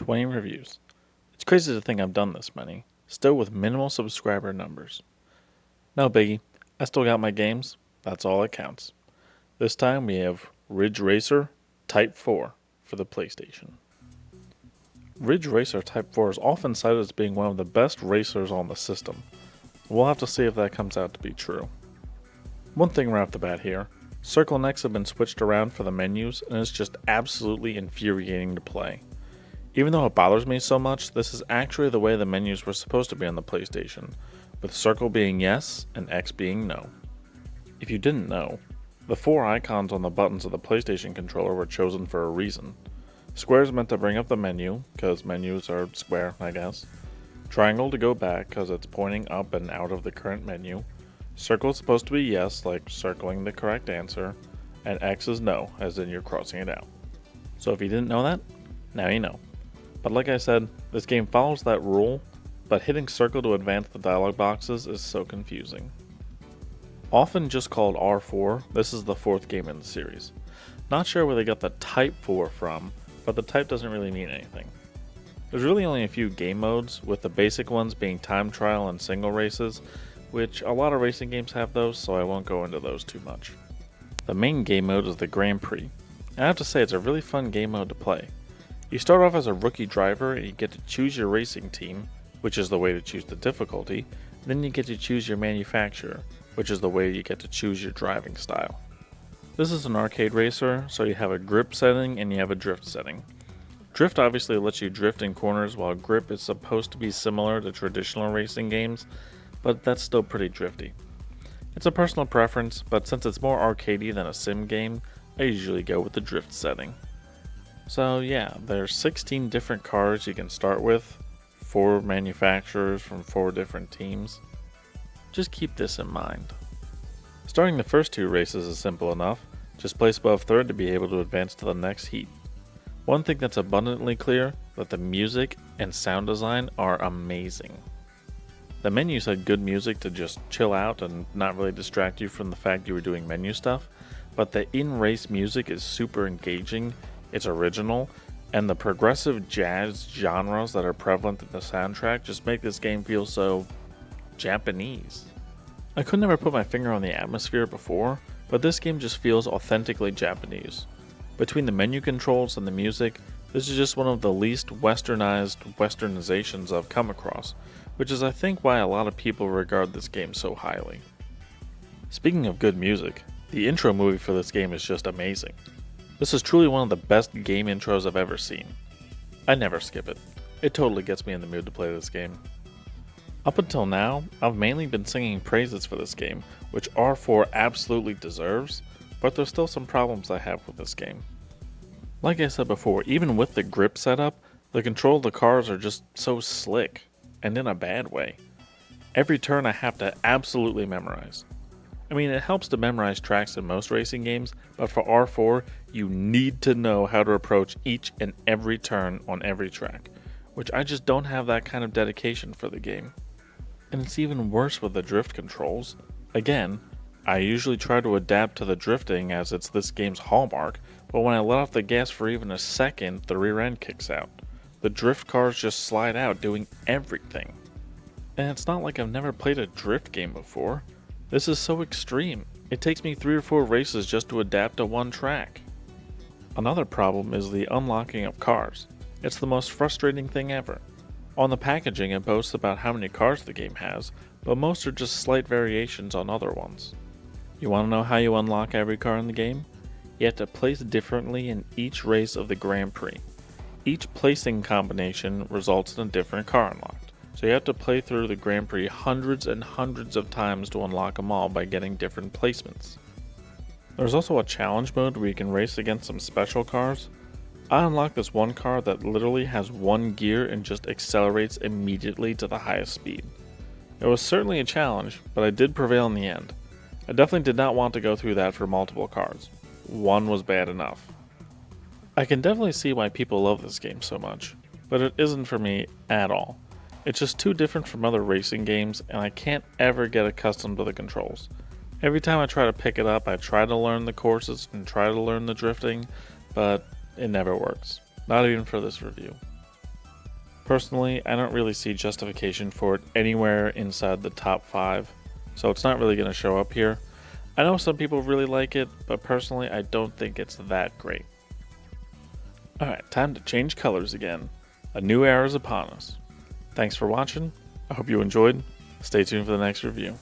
20 reviews. It's crazy to think I've done this many, still with minimal subscriber numbers. No biggie, I still got my games, that's all that counts. This time we have Ridge Racer Type 4 for the PlayStation. Ridge Racer Type 4 is often cited as being one of the best racers on the system. We'll have to see if that comes out to be true. One thing right off the bat here, circle and X have been switched around for the menus and it's just absolutely infuriating to play. Even though it bothers me so much, this is actually the way the menus were supposed to be on the PlayStation, with circle being yes and X being no. If you didn't know, the 4 icons on the buttons of the PlayStation controller were chosen for a reason. Square is meant to bring up the menu, because menus are square, I guess. Triangle to go back, because it's pointing up and out of the current menu. Circle is supposed to be yes, like circling the correct answer, and X is no, as in you're crossing it out. So if you didn't know that, now you know. But like I said, this game follows that rule, but hitting circle to advance the dialog boxes is so confusing. Often just called R4, this is the 4th game in the series. Not sure where they got the Type 4 from, but the type doesn't really mean anything. There's really only a few game modes, with the basic ones being time trial and single races, which a lot of racing games have those, so I won't go into those too much. The main game mode is the Grand Prix, and I have to say it's a really fun game mode to play. You start off as a rookie driver and you get to choose your racing team, which is the way to choose the difficulty, then you get to choose your manufacturer, which is the way you get to choose your driving style. This is an arcade racer, so you have a grip setting and you have a drift setting. Drift obviously lets you drift in corners, while grip is supposed to be similar to traditional racing games, but that's still pretty drifty. It's a personal preference, but since it's more arcadey than a sim game, I usually go with the drift setting. So yeah, there's 16 different cars you can start with, 4 manufacturers from 4 different teams. Just keep this in mind. Starting the first 2 races is simple enough, just place above 3rd to be able to advance to the next heat. One thing that's abundantly clear, that the music and sound design are amazing. The menus had good music to just chill out and not really distract you from the fact you were doing menu stuff, but the in-race music is super engaging, it's original, and the progressive jazz genres that are prevalent in the soundtrack just make this game feel so Japanese. I could never put my finger on the atmosphere before, but this game just feels authentically Japanese. Between the menu controls and the music, this is just one of the least westernized westernizations I've come across, which is I think why a lot of people regard this game so highly. Speaking of good music, the intro movie for this game is just amazing. This is truly one of the best game intros I've ever seen. I never skip it. It totally gets me in the mood to play this game. Up until now, I've mainly been singing praises for this game, which R4 absolutely deserves, but there's still some problems I have with this game. Like I said before, even with the grip setup, the control of the cars are just so slick, and in a bad way. Every turn I have to absolutely memorize. I mean, it helps to memorize tracks in most racing games, but for R4, you need to know how to approach each and every turn on every track, which I just don't have that kind of dedication for the game. And it's even worse with the drift controls. Again, I usually try to adapt to the drifting as it's this game's hallmark, but when I let off the gas for even a second, the rear end kicks out. The drift cars just slide out doing everything. And it's not like I've never played a drift game before. This is so extreme. It takes me 3 or 4 races just to adapt to one track. Another problem is the unlocking of cars. It's the most frustrating thing ever. On the packaging it boasts about how many cars the game has, but most are just slight variations on other ones. You want to know how you unlock every car in the game? You have to place differently in each race of the Grand Prix. Each placing combination results in a different car unlocked, so you have to play through the Grand Prix hundreds and hundreds of times to unlock them all by getting different placements. There's also a challenge mode where you can race against some special cars. I unlocked this one car that literally has 1 gear and just accelerates immediately to the highest speed. It was certainly a challenge, but I did prevail in the end. I definitely did not want to go through that for multiple cars. 1 was bad enough. I can definitely see why people love this game so much, but it isn't for me at all. It's just too different from other racing games, and I can't ever get accustomed to the controls. Every time I try to pick it up, I try to learn the courses and try to learn the drifting, but it never works. Not even for this review. Personally, I don't really see justification for it anywhere inside the top 5, so it's not really going to show up here. I know some people really like it, but personally I don't think it's that great. Alright, time to change colors again. A new era is upon us. Thanks for watching. I hope you enjoyed. Stay tuned for the next review.